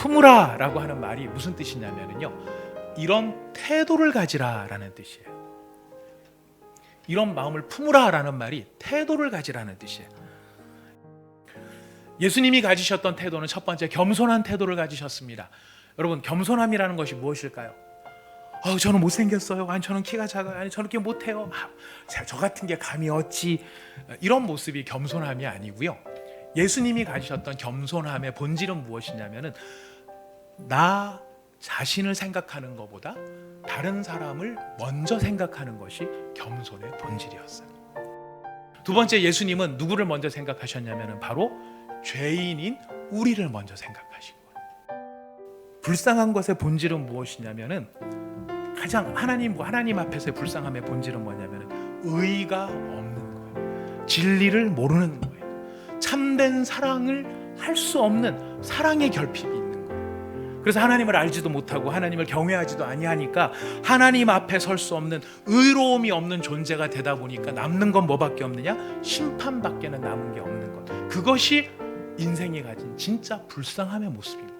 품으라 라고 하는 말이 무슨 뜻이냐면요, 이런 태도를 가지라 라는 뜻이에요. 이런 마음을 품으라 라는 말이 태도를 가지라는 뜻이에요. 예수님이 가지셨던 태도는 첫 번째, 겸손한 태도를 가지셨습니다. 여러분, 겸손함이라는 것이 무엇일까요? 저는 못생겼어요. 아니, 저는 키가 작아요. 아니, 저는 이렇게 못해요. 저 같은 게 감히 어찌. 이런 모습이 겸손함이 아니고요. 예수님이 가지셨던 겸손함의 본질은 무엇이냐면은, 나 자신을 생각하는 것보다 다른 사람을 먼저 생각하는 것이 겸손의 본질이었어요. 두 번째, 예수님은 누구를 먼저 생각하셨냐면은 바로 죄인인 우리를 먼저 생각하신 거예요. 불쌍한 것의 본질은 무엇이냐면은, 가장 하나님 앞에서의 불쌍함의 본질은 뭐냐면은 의가 없는 거예요. 진리를 모르는 거예요. 참된 사랑을 할 수 없는 사랑의 결핍이 있는 거예요. 그래서 하나님을 알지도 못하고 하나님을 경외하지도 아니하니까 하나님 앞에 설 수 없는, 의로움이 없는 존재가 되다 보니까 남는 건 뭐밖에 없느냐? 심판밖에는 남은 게 없는 것. 그것이 인생이 가진 진짜 불쌍함의 모습인 거예요.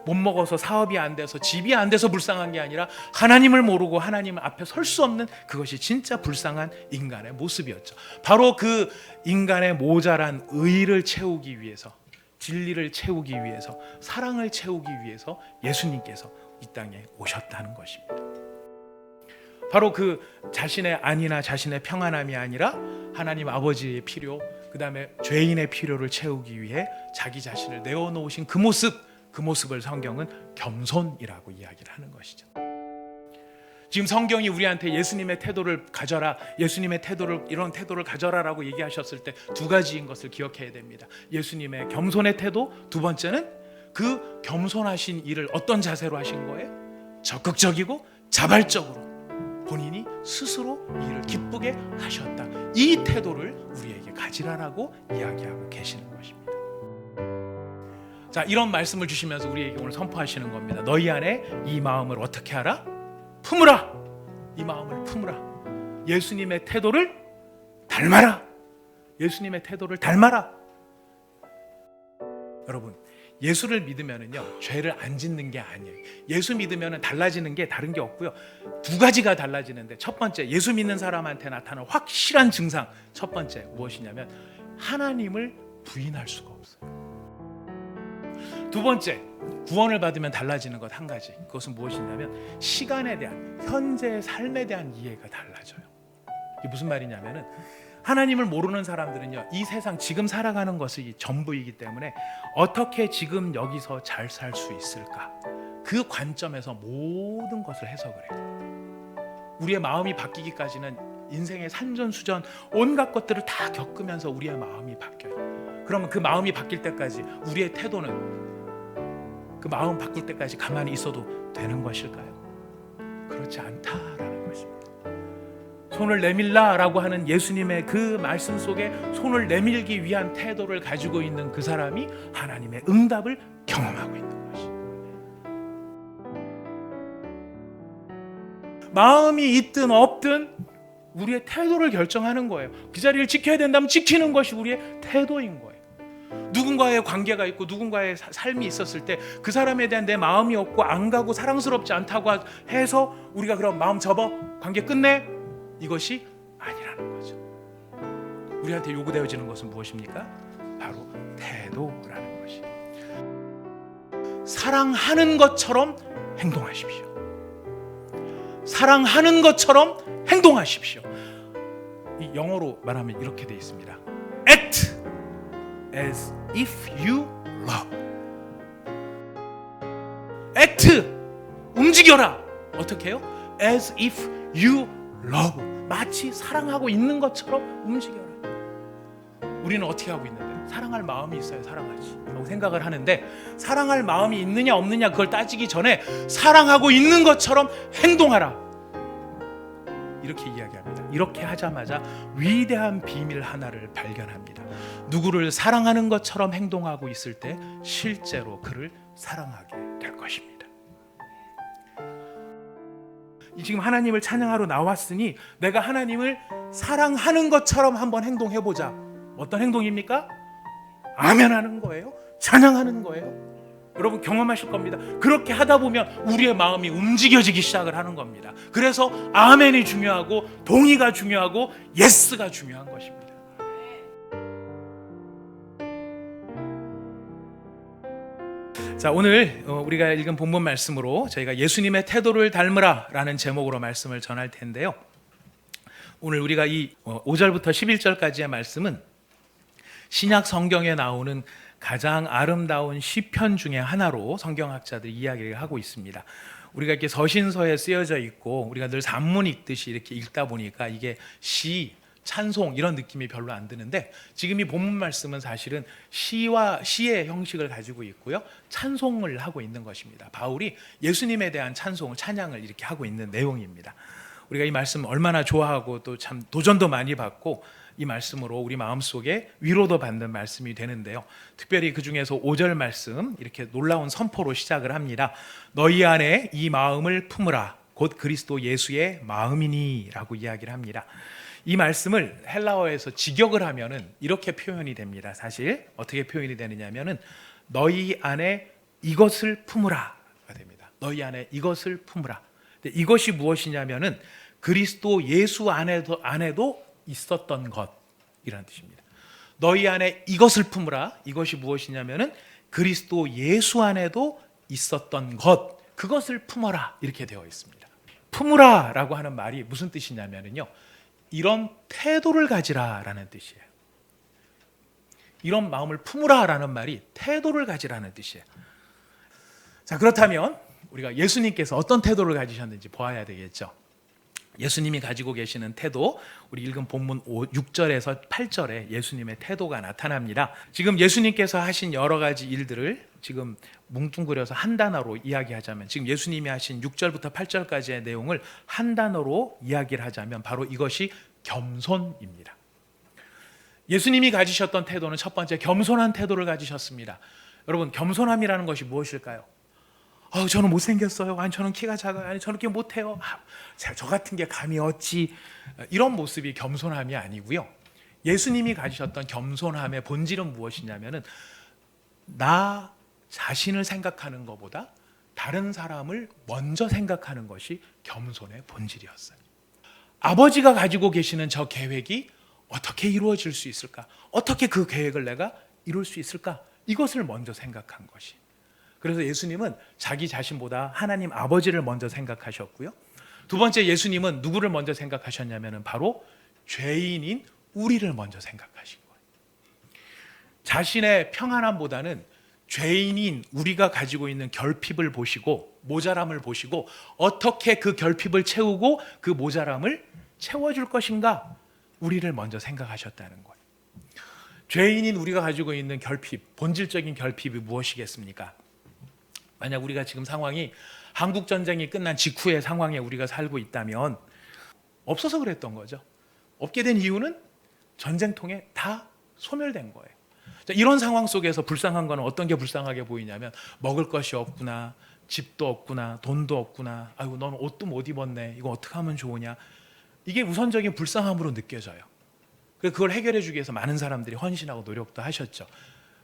못 먹어서 사업이 안 돼서 집이 안 돼서 불쌍한 게 아니라 하나님을 모르고 하나님 앞에 설 수 없는, 그것이 진짜 불쌍한 인간의 모습이었죠. 바로 그 인간의 모자란 의를 채우기 위해서, 진리를 채우기 위해서, 사랑을 채우기 위해서 예수님께서 이 땅에 오셨다는 것입니다. 바로 그 자신의 안위나 자신의 평안함이 아니라 하나님 아버지의 필요, 그 다음에 죄인의 필요를 채우기 위해 자기 자신을 내어놓으신 그 모습을 성경은 겸손이라고 이야기를 하는 것이죠. 지금 성경이 우리한테 예수님의 태도를 가져라, 예수님의 태도를, 이런 태도를 가져라라고 얘기하셨을 때 두 가지인 것을 기억해야 됩니다. 예수님의 겸손의 태도, 두 번째는 그 겸손하신 일을 어떤 자세로 하신 거예요? 적극적이고 자발적으로 본인이 스스로 이 일을 기쁘게 하셨다. 이 태도를 우리에게 가지라라고 이야기하고 계시는 것입니다. 자, 이런 말씀을 주시면서 우리에게 오늘 선포하시는 겁니다. 너희 안에 이 마음을 어떻게 하라? 품으라. 이 마음을 품으라. 예수님의 태도를 닮아라. 예수님의 태도를 닮아라. 여러분, 예수를 믿으면은요, 죄를 안 짓는 게 아니에요. 예수 믿으면은 달라지는 게 다른 게 없고요. 두 가지가 달라지는데, 첫 번째, 예수 믿는 사람한테 나타나는 확실한 증상, 첫 번째 무엇이냐면 하나님을 부인할 수가 없어요. 두 번째, 구원을 받으면 달라지는 것 한 가지, 그것은 무엇이냐면 시간에 대한, 현재의 삶에 대한 이해가 달라져요. 이게 무슨 말이냐면은, 하나님을 모르는 사람들은요, 이 세상 지금 살아가는 것이 전부이기 때문에 어떻게 지금 여기서 잘 살 수 있을까, 그 관점에서 모든 것을 해석을 해요. 우리의 마음이 바뀌기까지는 인생의 산전수전 온갖 것들을 다 겪으면서 우리의 마음이 바뀌어요. 그러면 그 마음이 바뀔 때까지 우리의 태도는, 그 마음 바꿀 때까지 가만히 있어도 되는 것일까요? 그렇지 않다라는 것입니다. 손을 내밀라라고 하는 예수님의 그 말씀 속에 손을 내밀기 위한 태도를 가지고 있는 그 사람이 하나님의 응답을 경험하고 있는 것이, 마음이 있든 없든 우리의 태도를 결정하는 거예요. 그 자리를 지켜야 된다면 지키는 것이 우리의 태도인 거예요. 누군가의 관계가 있고 누군가의 삶이 있었을 때 그 사람에 대한 내 마음이 없고 안 가고 사랑스럽지 않다고 해서 우리가 그럼 마음 접어, 관계 끝내, 이것이 아니라는 거죠. 우리한테 요구되어지는 것은 무엇입니까? 바로 태도라는 것이. 사랑하는 것처럼 행동하십시오. 사랑하는 것처럼 행동하십시오. 이 영어로 말하면 이렇게 되어 있습니다. Act as if you love. Act, 움직여라. 어떻게 해요? As if you love. 마치 사랑하고 있는 것처럼 움직여라. 우리는 어떻게 하고 있는데? 사랑할 마음이 있어야 사랑하지 라고 생각을 하는데, 사랑할 마음이 있느냐 없느냐 그걸 따지기 전에 사랑하고 있는 것처럼 행동하라, 이렇게 이야기합니다. 이렇게 하자마자 위대한 비밀 하나를 발견합니다. 누구를 사랑하는 것처럼 행동하고 있을 때 실제로 그를 사랑하게 될 것입니다. 지금 하나님을 찬양하러 나왔으니 내가 하나님을 사랑하는 것처럼 한번 행동해보자. 어떤 행동입니까? 아멘하는 거예요. 찬양하는 거예요. 여러분 경험하실 겁니다. 그렇게 하다 보면 우리의 마음이 움직여지기 시작을 하는 겁니다. 그래서 아멘이 중요하고 동의가 중요하고 예스가 중요한 것입니다. 자, 오늘 우리가 읽은 본문 말씀으로 저희가 예수님의 태도를 닮으라 라는 제목으로 말씀을 전할 텐데요. 오늘 우리가 이 5절부터 11절까지의 말씀은 신약 성경에 나오는 가장 아름다운 시편 중에 하나로 성경학자들이 이야기를 하고 있습니다. 우리가 이렇게 서신서에 쓰여져 있고 우리가 늘 산문 읽듯이 이렇게 읽다 보니까 이게 시, 찬송 이런 느낌이 별로 안 드는데, 지금 이 본문 말씀은 사실은 시의 형식을 가지고 있고요, 찬송을 하고 있는 것입니다. 바울이 예수님에 대한 찬송을, 찬양을 이렇게 하고 있는 내용입니다. 우리가 이 말씀 얼마나 좋아하고 또 참 도전도 많이 받고 이 말씀으로 우리 마음속에 위로도 받는 말씀이 되는데요. 특별히 그 중에서 5절 말씀 이렇게 놀라운 선포로 시작을 합니다. 너희 안에 이 마음을 품으라 곧 그리스도 예수의 마음이니 라고 이야기를 합니다. 이 말씀을 헬라어에서 직역을 하면은 이렇게 표현이 됩니다. 사실 어떻게 표현이 되느냐면은 너희 안에 이것을 품으라가 됩니다. 너희 안에 이것을 품으라. 이것이 무엇이냐면은 그리스도 예수 안에도 있었던 것이라는 뜻입니다. 너희 안에 이것을 품으라. 이것이 무엇이냐면은 그리스도 예수 안에도 있었던 것, 그것을 품어라 이렇게 되어 있습니다. 품으라라고 하는 말이 무슨 뜻이냐면요, 이런 태도를 가지라라는 뜻이에요. 이런 마음을 품으라라는 말이 태도를 가지라는 뜻이에요. 자, 그렇다면 우리가 예수님께서 어떤 태도를 가지셨는지 보아야 되겠죠. 예수님이 가지고 계시는 태도, 우리 읽은 본문 6절에서 8절에 예수님의 태도가 나타납니다. 지금 예수님께서 하신 여러 가지 일들을 지금 뭉뚱그려서 한 단어로 이야기하자면, 지금 예수님이 하신 6절부터 8절까지의 내용을 한 단어로 이야기를 하자면 바로 이것이 겸손입니다. 예수님이 가지셨던 태도는 첫 번째 겸손한 태도를 가지셨습니다. 여러분, 겸손함이라는 것이 무엇일까요? 저는 못생겼어요. 아니, 저는 키가 작아요. 아니, 저는 이렇게 못해요. 저 같은 게 감히 어찌. 이런 모습이 겸손함이 아니고요. 예수님이 가지셨던 겸손함의 본질은 무엇이냐면은 나 자신을 생각하는 것보다 다른 사람을 먼저 생각하는 것이 겸손의 본질이었어요. 아버지가 가지고 계시는 저 계획이 어떻게 이루어질 수 있을까? 어떻게 그 계획을 내가 이룰 수 있을까? 이것을 먼저 생각한 것이. 그래서 예수님은 자기 자신보다 하나님 아버지를 먼저 생각하셨고요. 두 번째, 예수님은 누구를 먼저 생각하셨냐면 바로 죄인인 우리를 먼저 생각하신 거예요. 자신의 평안함보다는 죄인인 우리가 가지고 있는 결핍을 보시고, 모자람을 보시고, 어떻게 그 결핍을 채우고 그 모자람을 채워줄 것인가, 우리를 먼저 생각하셨다는 거예요. 죄인인 우리가 가지고 있는 결핍, 본질적인 결핍이 무엇이겠습니까? 만약 우리가 지금 상황이 한국 전쟁이 끝난 직후의 상황에 우리가 살고 있다면 없어서 그랬던 거죠. 없게 된 이유는 전쟁통에 다 소멸된 거예요. 자, 이런 상황 속에서 불쌍한 거는 어떤 게 불쌍하게 보이냐면, 먹을 것이 없구나, 집도 없구나, 돈도 없구나, 아이고 넌 옷도 못 입었네, 이거 어떻게 하면 좋으냐, 이게 우선적인 불쌍함으로 느껴져요. 그래서 그걸 해결해 주기 위해서 많은 사람들이 헌신하고 노력도 하셨죠.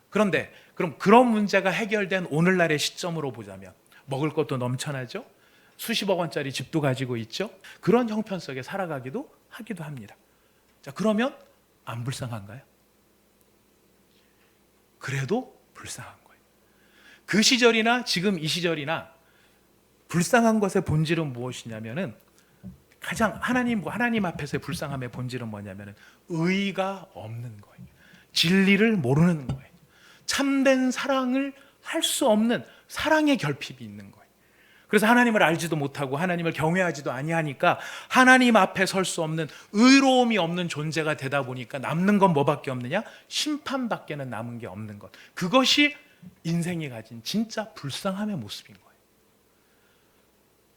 그런데 그럼 그런 문제가 해결된 오늘날의 시점으로 보자면 먹을 것도 넘쳐나죠, 수십억 원짜리 집도 가지고 있죠. 그런 형편 속에 살아가기도 하기도 합니다. 자, 그러면 안 불쌍한가요? 그래도 불쌍한 거예요. 그 시절이나 지금 이 시절이나 불쌍한 것의 본질은 무엇이냐면은, 가장 하나님 앞에서의 불쌍함의 본질은 뭐냐면은 의의가 없는 거예요. 진리를 모르는 거예요. 참된 사랑을 할 수 없는 사랑의 결핍이 있는 거예요. 그래서 하나님을 알지도 못하고 하나님을 경외하지도 아니하니까 하나님 앞에 설 수 없는, 의로움이 없는 존재가 되다 보니까 남는 건 뭐밖에 없느냐? 심판밖에는 남은 게 없는 것. 그것이 인생이 가진 진짜 불쌍함의 모습인 거예요.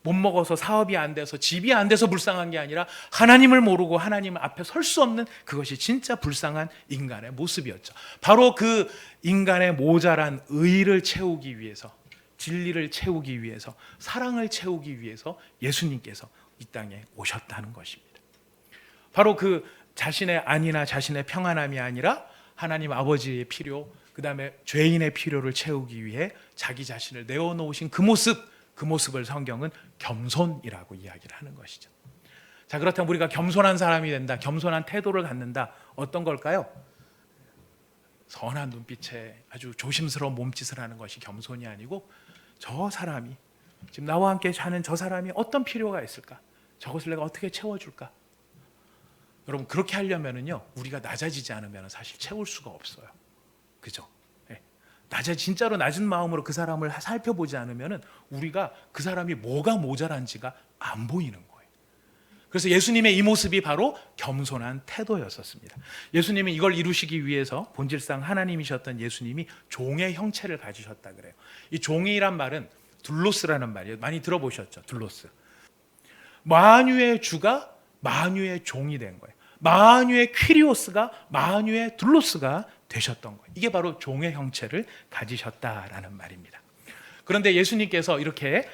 못 먹어서 사업이 안 돼서 집이 안 돼서 불쌍한 게 아니라 하나님을 모르고 하나님 앞에 설 수 없는, 그것이 진짜 불쌍한 인간의 모습이었죠. 바로 그 인간의 모자란 의를 채우기 위해서, 진리를 채우기 위해서, 사랑을 채우기 위해서 예수님께서 이 땅에 오셨다는 것입니다. 바로 그 자신의 안위나 자신의 평안함이 아니라 하나님 아버지의 필요, 그 다음에 죄인의 필요를 채우기 위해 자기 자신을 내어놓으신 그 모습을 성경은 겸손이라고 이야기를 하는 것이죠. 자, 그렇다면 우리가 겸손한 사람이 된다, 겸손한 태도를 갖는다, 어떤 걸까요? 선한 눈빛에 아주 조심스러운 몸짓을 하는 것이 겸손이 아니고, 저 사람이 지금 나와 함께 사는 저 사람이 어떤 필요가 있을까? 저것을 내가 어떻게 채워줄까? 여러분, 그렇게 하려면은요, 우리가 낮아지지 않으면 사실 채울 수가 없어요. 그죠? 네. 진짜로 낮은 마음으로 그 사람을 살펴보지 않으면은 우리가 그 사람이 뭐가 모자란지가 안 보이는 거예요. 그래서 예수님의 이 모습이 바로 겸손한 태도였었습니다. 예수님은 이걸 이루시기 위해서 본질상 하나님이셨던 예수님이 종의 형체를 가지셨다 그래요. 이 종이란 말은 둘로스라는 말이에요. 많이 들어보셨죠? 둘로스. 만유의 주가 만유의 종이 된 거예요. 만유의 퀴리오스가 만유의 둘로스가 되셨던 거예요. 이게 바로 종의 형체를 가지셨다라는 말입니다. 그런데 예수님께서 이렇게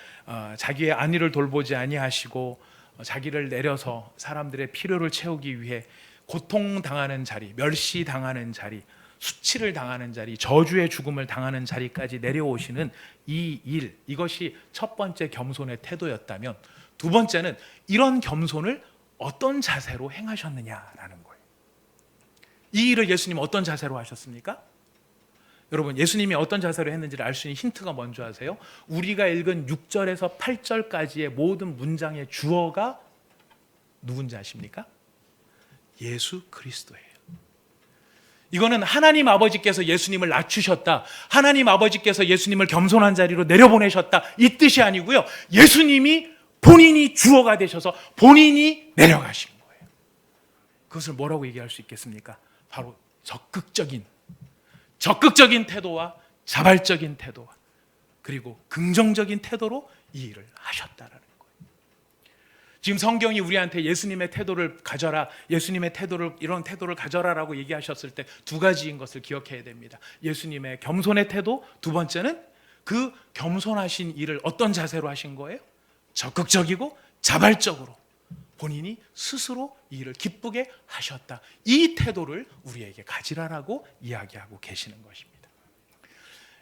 자기의 안위를 돌보지 아니하시고 자기를 내려서 사람들의 필요를 채우기 위해 고통당하는 자리, 멸시당하는 자리, 수치를 당하는 자리, 저주의 죽음을 당하는 자리까지 내려오시는 이 일, 이것이 첫 번째 겸손의 태도였다면, 두 번째는 이런 겸손을 어떤 자세로 행하셨느냐라는 거예요. 이 일을 예수님 어떤 자세로 하셨습니까? 여러분, 예수님이 어떤 자세로 했는지를 알 수 있는 힌트가 뭔지 아세요? 우리가 읽은 6절에서 8절까지의 모든 문장의 주어가 누군지 아십니까? 예수 그리스도예요. 이거는 하나님 아버지께서 예수님을 낮추셨다, 하나님 아버지께서 예수님을 겸손한 자리로 내려보내셨다, 이 뜻이 아니고요, 예수님이 본인이 주어가 되셔서 본인이 내려가신 거예요. 그것을 뭐라고 얘기할 수 있겠습니까? 바로 적극적인 태도와 자발적인 태도와 그리고 긍정적인 태도로 이 일을 하셨다라는 거예요. 지금 성경이 우리한테 예수님의 태도를 가져라, 예수님의 태도를, 이런 태도를 가져라라고 얘기하셨을 때 두 가지인 것을 기억해야 됩니다. 예수님의 겸손의 태도, 두 번째는 그 겸손하신 일을 어떤 자세로 하신 거예요? 적극적이고 자발적으로 본인이 스스로 이 일을 기쁘게 하셨다. 이 태도를 우리에게 가지라라고 이야기하고 계시는 것입니다.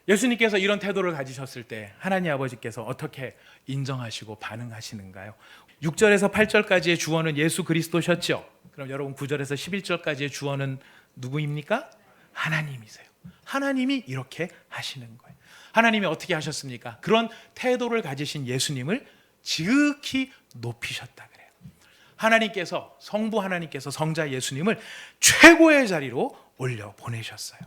예수님께서 이런 태도를 가지셨을 때 하나님 아버지께서 어떻게 인정하시고 반응하시는가요? 6절에서 8절까지의 주어는 예수 그리스도셨죠. 그럼 여러분 9절에서 11절까지의 주어는 누구입니까? 하나님이세요. 하나님이 이렇게 하시는 거예요. 하나님이 어떻게 하셨습니까? 그런 태도를 가지신 예수님을 지극히 높이셨다 그래요. 하나님께서, 성부 하나님께서 성자 예수님을 최고의 자리로 올려 보내셨어요.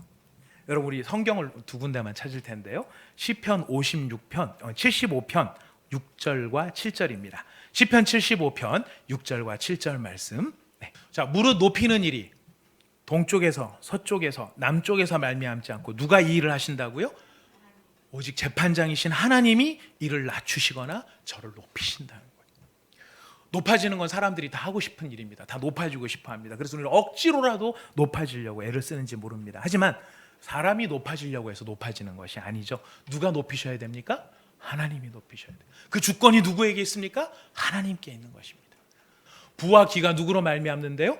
여러분, 우리 성경을 두 군데만 찾을 텐데요, 시편 75편 6절과 7절입니다. 시편 75편 6절과 7절 말씀. 네. 자, 무릇 높이는 일이 동쪽에서 서쪽에서 남쪽에서 말미암지 않고 누가 이 일을 하신다고요? 오직 재판장이신 하나님이 이를 낮추시거나 저를 높이신다는 거예요. 높아지는 건 사람들이 다 하고 싶은 일입니다. 다 높아지고 싶어 합니다. 그래서 우리는 억지로라도 높아지려고 애를 쓰는지 모릅니다. 하지만 사람이 높아지려고 해서 높아지는 것이 아니죠. 누가 높이셔야 됩니까? 하나님이 높이셔야 돼요. 그 주권이 누구에게 있습니까? 하나님께 있는 것입니다. 부와 기가 누구로 말미암는데요?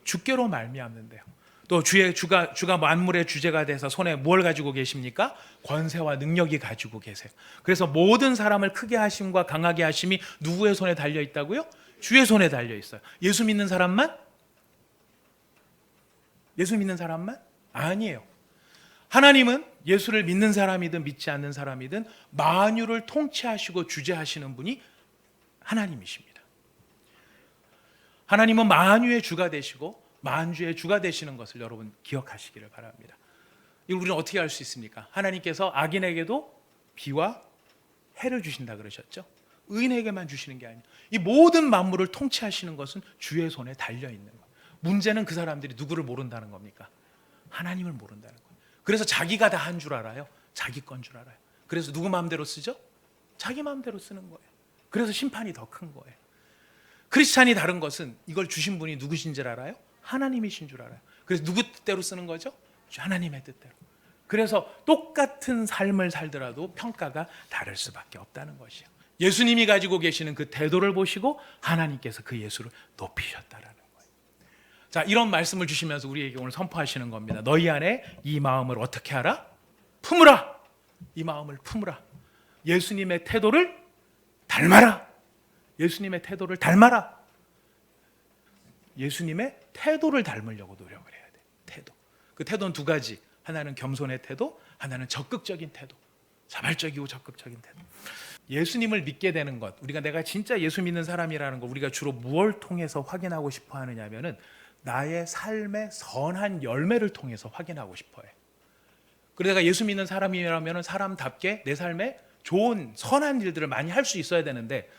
주께로 말미암는데요. 또 주가 만물의 주제가 돼서 손에 뭘 가지고 계십니까? 권세와 능력이 가지고 계세요. 그래서 모든 사람을 크게 하심과 강하게 하심이 누구의 손에 달려 있다고요? 주의 손에 달려 있어요. 예수 믿는 사람만? 예수 믿는 사람만? 아니에요. 하나님은 예수를 믿는 사람이든 믿지 않는 사람이든 만유를 통치하시고 주재하시는 분이 하나님이십니다. 하나님은 만유의 주가 되시고 만주의 주가 되시는 것을 여러분 기억하시기를 바랍니다. 이걸 우리는 어떻게 알 수 있습니까? 하나님께서 악인에게도 비와 해를 주신다 그러셨죠. 의인에게만 주시는 게 아니에요. 이 모든 만물을 통치하시는 것은 주의 손에 달려 있는 거예요. 문제는 그 사람들이 누구를 모른다는 겁니까? 하나님을 모른다는 거예요. 그래서 자기가 다 한 줄 알아요. 자기 건 줄 알아요. 그래서 누구 마음대로 쓰죠? 자기 마음대로 쓰는 거예요. 그래서 심판이 더 큰 거예요. 크리스찬이 다른 것은 이걸 주신 분이 누구신 줄 알아요? 하나님이신 줄 알아요. 그래서 누구 뜻대로 쓰는 거죠? 하나님의 뜻대로. 그래서 똑같은 삶을 살더라도 평가가 다를 수밖에 없다는 것이에요. 예수님이 가지고 계시는 그 태도를 보시고 하나님께서 그 예수를 높이셨다라는 거예요. 자, 이런 말씀을 주시면서 우리에게 오늘 선포하시는 겁니다. 너희 안에 이 마음을 어떻게 하라? 품으라. 이 마음을 품으라. 예수님의 태도를 닮아라. 예수님의 태도를 닮아라. 예수님의 태도를 닮으려고 노력을 해야 돼. 태도. 그 태도는 두 가지. 하나는 겸손의 태도, 하나는 적극적인 태도. 자발적이고 적극적인 태도. 예수님을 믿게 되는 것, 우리가 내가 진짜 예수 믿는 사람이라는 걸 우리가 주로 무엇을 통해서 확인하고 싶어 하느냐면은 나의 삶의 선한 열매를 통해서 확인하고 싶어 해. 그래서 내가 예수 믿는 사람이라면 사람답게 내 삶에 좋은 선한 일들을 많이 할 수 있어야 되는데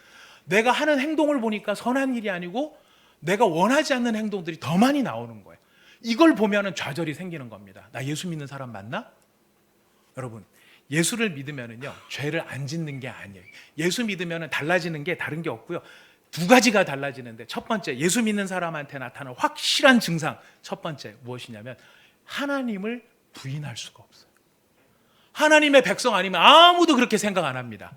내가 하는 행동을 보니까 선한 일이 아니고 내가 원하지 않는 행동들이 더 많이 나오는 거예요. 이걸 보면은 좌절이 생기는 겁니다. 나 예수 믿는 사람 맞나? 여러분, 예수를 믿으면은요 죄를 안 짓는 게 아니에요. 예수 믿으면은 달라지는 게 다른 게 없고요. 두 가지가 달라지는데, 첫 번째, 예수 믿는 사람한테 나타나는 확실한 증상, 첫 번째 무엇이냐면 하나님을 부인할 수가 없어요. 하나님의 백성 아니면 아무도 그렇게 생각 안 합니다.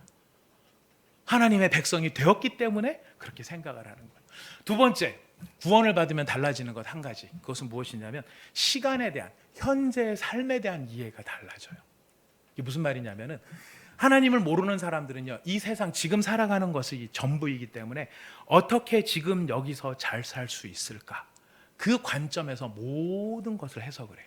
하나님의 백성이 되었기 때문에 그렇게 생각을 하는 거예요. 두 번째, 구원을 받으면 달라지는 것 한 가지, 그것은 무엇이냐면 시간에 대한, 현재의 삶에 대한 이해가 달라져요. 이게 무슨 말이냐면은 하나님을 모르는 사람들은요 이 세상 지금 살아가는 것이 전부이기 때문에 어떻게 지금 여기서 잘 살 수 있을까, 그 관점에서 모든 것을 해석을 해요.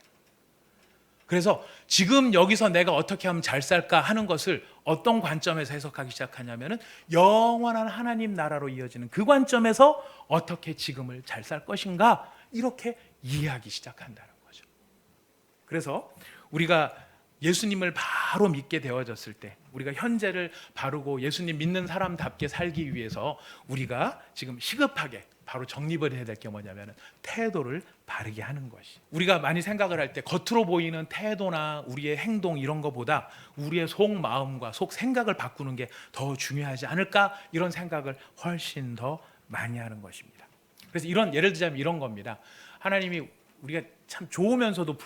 그래서 지금 여기서 내가 어떻게 하면 잘 살까 하는 것을 어떤 관점에서 해석하기 시작하냐면은 영원한 하나님 나라로 이어지는 그 관점에서 어떻게 지금을 잘 살 것인가, 이렇게 이해하기 시작한다는 거죠. 그래서 우리가 예수님을 바로 믿게 되어졌을 때, 우리가 현재를 바르고 예수님 믿는 사람답게 살기 위해서 우리가 지금 시급하게 바로 정립을 해야 될 게 뭐냐면 태도를 바르게 하는 것이. 우리가 많이 생각을 할 때 겉으로 보이는 태도나 우리의 행동 이런 거보다 우리의 속마음과 속 생각을 바꾸는 게 더 중요하지 않을까, 이런 생각을 훨씬 더 많이 하는 것입니다. 그래서 이런, 예를 들자면 이런 겁니다. 하나님이 우리가 참 좋으면서도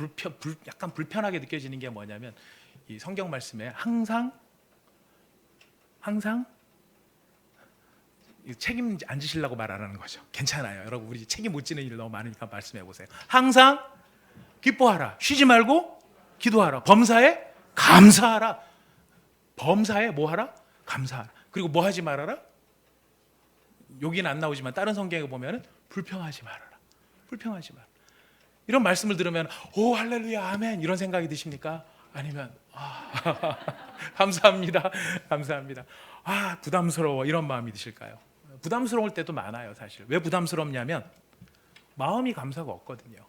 약간 불편하게 느껴지는 게 뭐냐면 이 성경 말씀에 항상 책임 안 지시려고 말 안 하는 거죠. 괜찮아요. 여러분, 우리 책임 못 지는 일 너무 많으니까 말씀해 보세요. 항상 기뻐하라. 쉬지 말고 기도하라. 범사에 감사하라. 범사에 뭐 하라? 감사하라. 그리고 뭐 하지 말아라? 여기는 안 나오지만 다른 성경에 보면은 불평하지 말아라. 불평하지 마라. 이런 말씀을 들으면 오 할렐루야 아멘 이런 생각이 드십니까? 아니면 감사합니다. 감사합니다. 부담스러워 이런 마음이 드실까요? 부담스러울 때도 많아요. 사실 왜 부담스럽냐면 마음이 감사가 없거든요.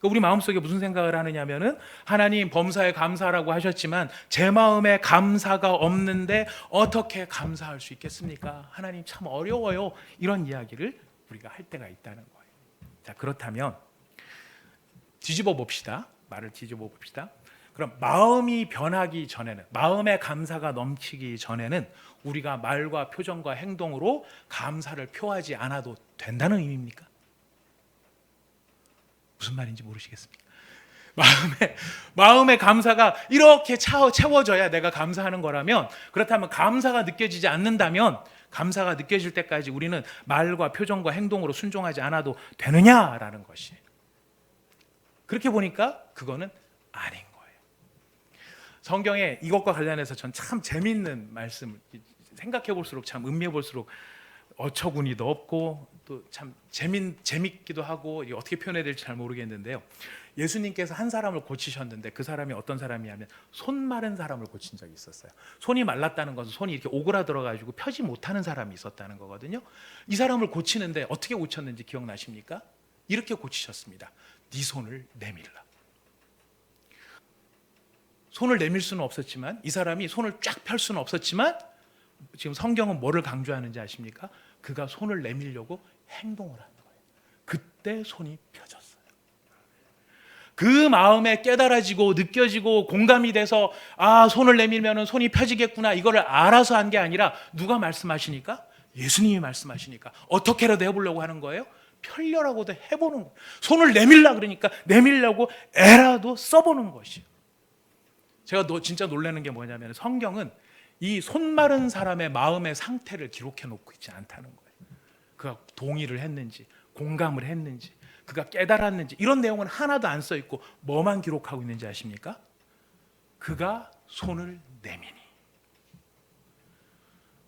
우리 마음속에 무슨 생각을 하느냐면은 하나님 범사에 감사라고 하셨지만 제 마음에 감사가 없는데 어떻게 감사할 수 있겠습니까? 하나님 참 어려워요. 이런 이야기를 우리가 할 때가 있다는 거예요. 자, 그렇다면 뒤집어 봅시다. 말을 뒤집어 봅시다. 그럼 마음이 변하기 전에는, 마음의 감사가 넘치기 전에는 우리가 말과 표정과 행동으로 감사를 표하지 않아도 된다는 의미입니까? 무슨 말인지 모르시겠습니까? 마음의 감사가 이렇게 채워져야 내가 감사하는 거라면, 그렇다면 감사가 느껴지지 않는다면, 감사가 느껴질 때까지 우리는 말과 표정과 행동으로 순종하지 않아도 되느냐라는 것이. 그렇게 보니까 그거는 아닌 거예요. 성경에 이것과 관련해서 전 참 재미있는 말씀, 생각해 볼수록 참 음미해 볼수록 어처구니도 없고 또 참 재밌기도 하고, 이게 어떻게 표현해야 될지 잘 모르겠는데요. 예수님께서 한 사람을 고치셨는데 그 사람이 어떤 사람이냐면 손 마른 사람을 고친 적이 있었어요. 손이 말랐다는 것은 손이 이렇게 오그라들어가지고 펴지 못하는 사람이 있었다는 거거든요. 이 사람을 고치는데 어떻게 고쳤는지 기억나십니까? 이렇게 고치셨습니다. 네 손을 내밀라. 손을 내밀 수는 없었지만, 이 사람이 손을 쫙 펼 수는 없었지만, 지금 성경은 뭐를 강조하는지 아십니까? 그가 손을 내밀려고 행동을 하는 거예요. 그때 손이 펴졌어요. 그 마음에 깨달아지고 느껴지고 공감이 돼서 손을 내밀면 손이 펴지겠구나, 이거를 알아서 한 게 아니라 누가 말씀하시니까? 예수님이 말씀하시니까 어떻게라도 해보려고 하는 거예요. 펴려라고도 해보는 거예요. 손을 내밀라 그러니까 내밀려고 애라도 써보는 것이에요. 제가 진짜 놀라는 게 뭐냐면 성경은 이 손 마른 사람의 마음의 상태를 기록해 놓고 있지 않다는 거예요. 그가 동의를 했는지 공감을 했는지 그가 깨달았는지 이런 내용은 하나도 안 써 있고 뭐만 기록하고 있는지 아십니까? 그가 손을 내미니.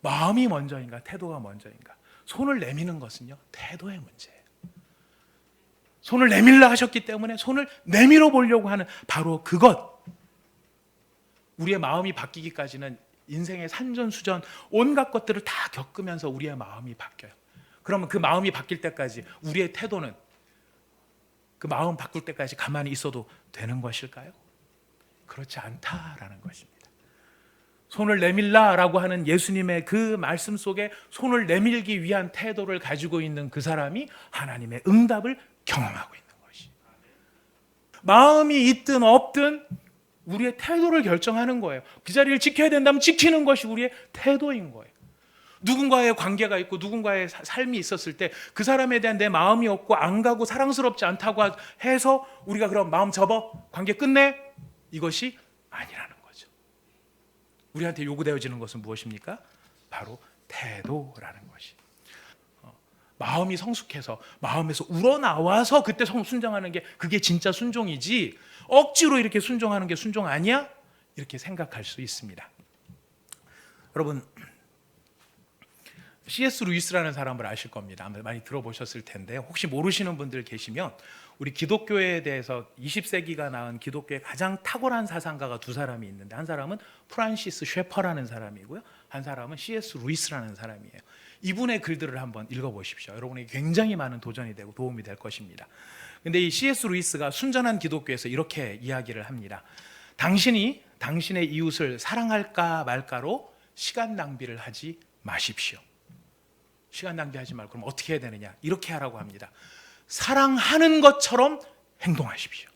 마음이 먼저인가 태도가 먼저인가? 손을 내미는 것은요 태도의 문제예요. 손을 내밀라 하셨기 때문에 손을 내밀어 보려고 하는 바로 그것. 우리의 마음이 바뀌기까지는 인생의 산전수전 온갖 것들을 다 겪으면서 우리의 마음이 바뀌어요. 그러면 그 마음이 바뀔 때까지 우리의 태도는 그 마음 바꿀 때까지 가만히 있어도 되는 것일까요? 그렇지 않다라는 것입니다. 손을 내밀라라고 하는 예수님의 그 말씀 속에 손을 내밀기 위한 태도를 가지고 있는 그 사람이 하나님의 응답을 경험하고 있는 것이. 마음이 있든 없든 우리의 태도를 결정하는 거예요. 그 자리를 지켜야 된다면 지키는 것이 우리의 태도인 거예요. 누군가의 관계가 있고 누군가의 삶이 있었을 때 그 사람에 대한 내 마음이 없고 안 가고 사랑스럽지 않다고 해서 우리가 그럼 마음 접어? 관계 끝내? 이것이 아니라는 거죠. 우리한테 요구되어지는 것은 무엇입니까? 바로 태도라는 것이. 마음이 성숙해서 마음에서 우러나와서 그때 순종하는 게 그게 진짜 순종이지 억지로 이렇게 순종하는 게 순종 아니야? 이렇게 생각할 수 있습니다. 여러분 C.S. 루이스라는 사람을 아실 겁니다. 많이 들어보셨을 텐데 혹시 모르시는 분들 계시면 우리 기독교에 대해서 20세기가 낳은 기독교의 가장 탁월한 사상가가 두 사람이 있는데 한 사람은 프란시스 쉐퍼라는 사람이고요. 한 사람은 C.S. 루이스라는 사람이에요. 이분의 글들을 한번 읽어보십시오. 여러분에게 굉장히 많은 도전이 되고 도움이 될 것입니다. 근데 이 C.S. 루이스가 순전한 기독교에서 이렇게 이야기를 합니다. 당신이 당신의 이웃을 사랑할까 말까로 시간 낭비를 하지 마십시오. 시간 낭비하지 말고 그럼 어떻게 해야 되느냐? 이렇게 하라고 합니다. 사랑하는 것처럼 행동하십시오.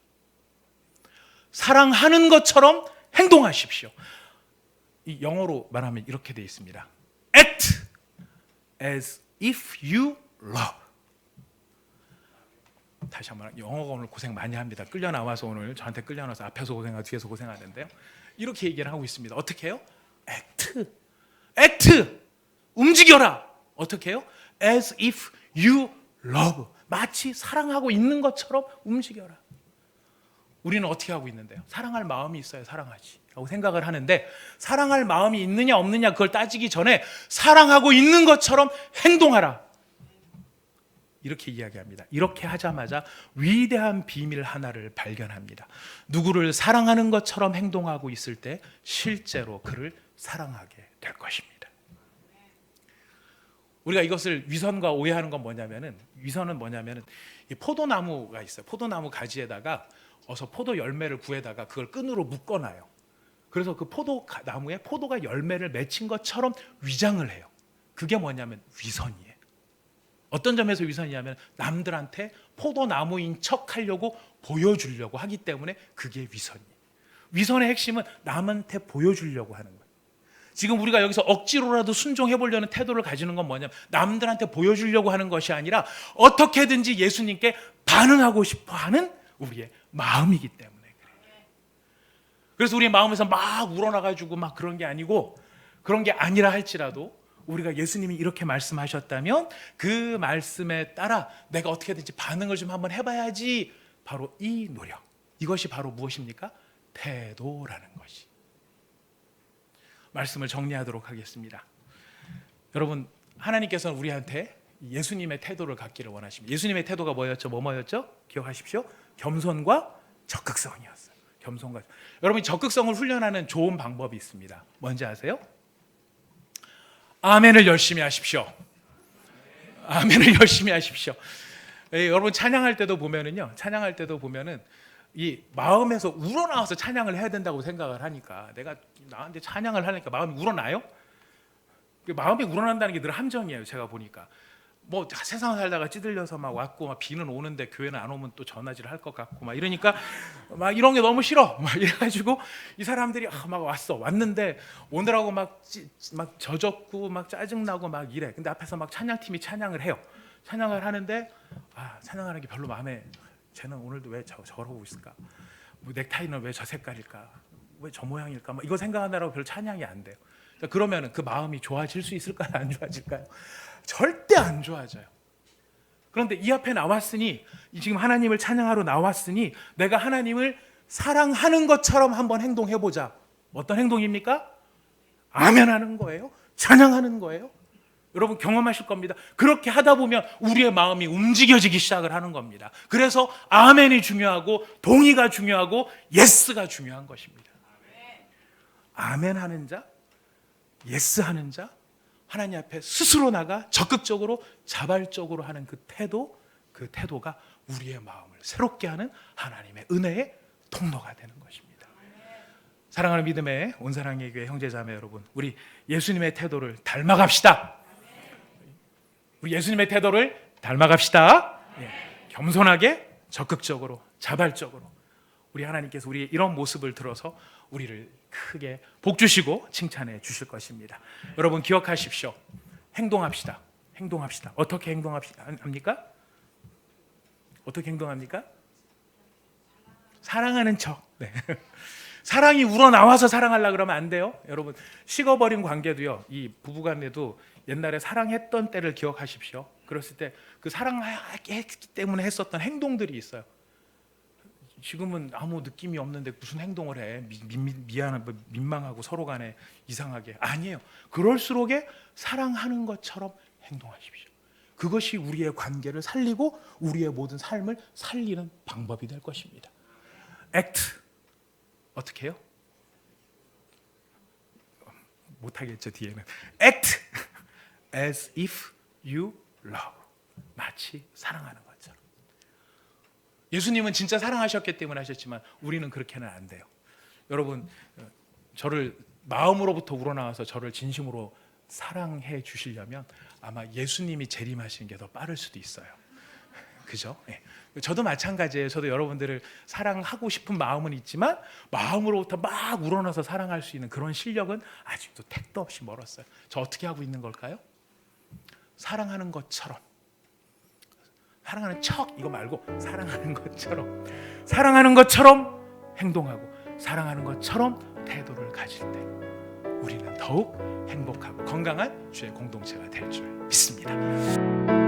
사랑하는 것처럼 행동하십시오. 이 영어로 말하면 이렇게 되어 있습니다. Act as if you love. 다시 한번 영어가 오늘 고생 많이 합니다. 끌려 나와서 오늘 저한테 끌려 나와서 앞에서 고생하고 뒤에서 고생하는데요. 이렇게 얘기를 하고 있습니다. 어떻게 해요? Act. 움직여라. 어떻게 해요? As if you love. 마치 사랑하고 있는 것처럼 움직여라. 우리는 어떻게 하고 있는데요? 사랑할 마음이 있어야 사랑하지 라고 생각을 하는데 사랑할 마음이 있느냐 없느냐 그걸 따지기 전에 사랑하고 있는 것처럼 행동하라. 이렇게 이야기합니다. 이렇게 하자마자 위대한 비밀 하나를 발견합니다. 누구를 사랑하는 것처럼 행동하고 있을 때 실제로 그를 사랑하게 될 것입니다. 우리가 이것을 위선과 오해하는 건 뭐냐면은 위선은 뭐냐면은 이 포도나무가 있어요. 포도나무 가지에다가 어서 포도 열매를 구해다가 그걸 끈으로 묶어놔요. 그래서 그 포도나무에 포도가 열매를 맺힌 것처럼 위장을 해요. 그게 뭐냐면 위선이에요. 어떤 점에서 위선이냐면 남들한테 포도나무인 척 하려고 보여주려고 하기 때문에 그게 위선이에요. 위선의 핵심은 남한테 보여주려고 하는 거예요. 지금 우리가 여기서 억지로라도 순종해 보려는 태도를 가지는 건 뭐냐면 남들한테 보여주려고 하는 것이 아니라 어떻게든지 예수님께 반응하고 싶어 하는 우리의 마음이기 때문에 그래요. 그래서 우리의 마음에서 막 우러나가지고 막 그런 게 아니고 그런 게 아니라 할지라도 우리가 예수님이 이렇게 말씀하셨다면 그 말씀에 따라 내가 어떻게든지 반응을 좀 한번 해봐야지. 바로 이 노력, 이것이 바로 무엇입니까? 태도라는 것이. 말씀을 정리하도록 하겠습니다. 여러분, 하나님께서는 우리한테 예수님의 태도를 갖기를 원하십니다. 예수님의 태도가 뭐였죠? 기억하십시오. 겸손과 적극성이었어요. 겸손과. 여러분, 적극성을 훈련하는 좋은 방법이 있습니다. 뭔지 아세요? 아멘을 열심히 하십시오. 아멘을 열심히 하십시오. 여러분 찬양할 때도 보면은요. 이 마음에서 우러나와서 찬양을 해야 된다고 생각을 하니까 내가 나한테 찬양을 하니까 마음이 우러나요? 마음이 우러난다는 게 늘 함정이에요. 제가 보니까 뭐 세상 살다가 찌들려서 막 왔고 막 비는 오는데 교회는 안 오면 또 전화질 할 것 같고 막 이러니까 막 이런 게 너무 싫어 막 이래가지고 이 사람들이 막 왔는데 오느라고 막 젖었고 막 짜증나고 막 이래. 근데 앞에서 막 찬양팀이 찬양을 해요. 찬양을 하는데 찬양하는 게 별로 마음에 쟤는 오늘도 왜 저러고 있을까? 뭐 넥타이는 왜 저 색깔일까? 왜 저 모양일까? 막 이거 생각하느라고 별로 찬양이 안 돼요. 그러면 그 마음이 좋아질 수 있을까요? 안 좋아질까요? 절대 안 좋아져요. 그런데 이 앞에 나왔으니, 지금 하나님을 찬양하러 나왔으니 내가 하나님을 사랑하는 것처럼 한번 행동해보자. 어떤 행동입니까? 아멘하는 거예요. 찬양하는 거예요. 여러분 경험하실 겁니다. 그렇게 하다 보면 우리의 마음이 움직여지기 시작을 하는 겁니다. 그래서 아멘이 중요하고 동의가 중요하고 예스가 중요한 것입니다. 아멘하는 자, 예스하는 자, 하나님 앞에 스스로 나가 적극적으로 자발적으로 하는 그 태도가 우리의 마음을 새롭게 하는 하나님의 은혜의 통로가 되는 것입니다. 사랑하는 믿음의 온사랑의 교회 형제자매 여러분, 우리 예수님의 태도를 닮아갑시다. 우리 예수님의 태도를 닮아갑시다. 겸손하게, 적극적으로, 자발적으로 우리 하나님께서 우리 이런 모습을 들어서 우리를 크게 복 주시고 칭찬해 주실 것입니다. 여러분 기억하십시오. 행동합시다. 행동합시다. 어떻게 행동합니까? 어떻게 행동합니까? 사랑하는 척. 네. 사랑이 우러나와서 사랑하려고 그러면 안 돼요. 여러분 식어버린 관계도요, 이 부부간에도 옛날에 사랑했던 때를 기억하십시오. 그랬을 때 그 사랑했기 때문에 했었던 행동들이 있어요. 지금은 아무 느낌이 없는데 무슨 행동을 해. 민망하고 서로 간에 이상하게. 아니에요. 그럴수록에 사랑하는 것처럼 행동하십시오. 그것이 우리의 관계를 살리고 우리의 모든 삶을 살리는 방법이 될 것입니다. act. 어떻게 해요? 못하겠죠 뒤에는. act as if you love. 마치 사랑하는 것처럼. 예수님은 진짜 사랑하셨기 때문에 하셨지만 우리는 그렇게는 안 돼요. 여러분 저를 마음으로부터 우러나와서 저를 진심으로 사랑해 주시려면 아마 예수님이 재림하시는 게 더 빠를 수도 있어요. 그죠? 네. 저도 마찬가지예요. 저도 여러분들을 사랑하고 싶은 마음은 있지만 마음으로부터 막 우러나서 사랑할 수 있는 그런 실력은 아직도 택도 없이 멀었어요. 저 어떻게 하고 있는 걸까요? 사랑하는 것처럼, 사랑하는 척 이거 말고 사랑하는 것처럼 행동하고 사랑하는 것처럼 태도를 가질 때 우리는 더욱 행복하고 건강한 주의 공동체가 될 줄 믿습니다.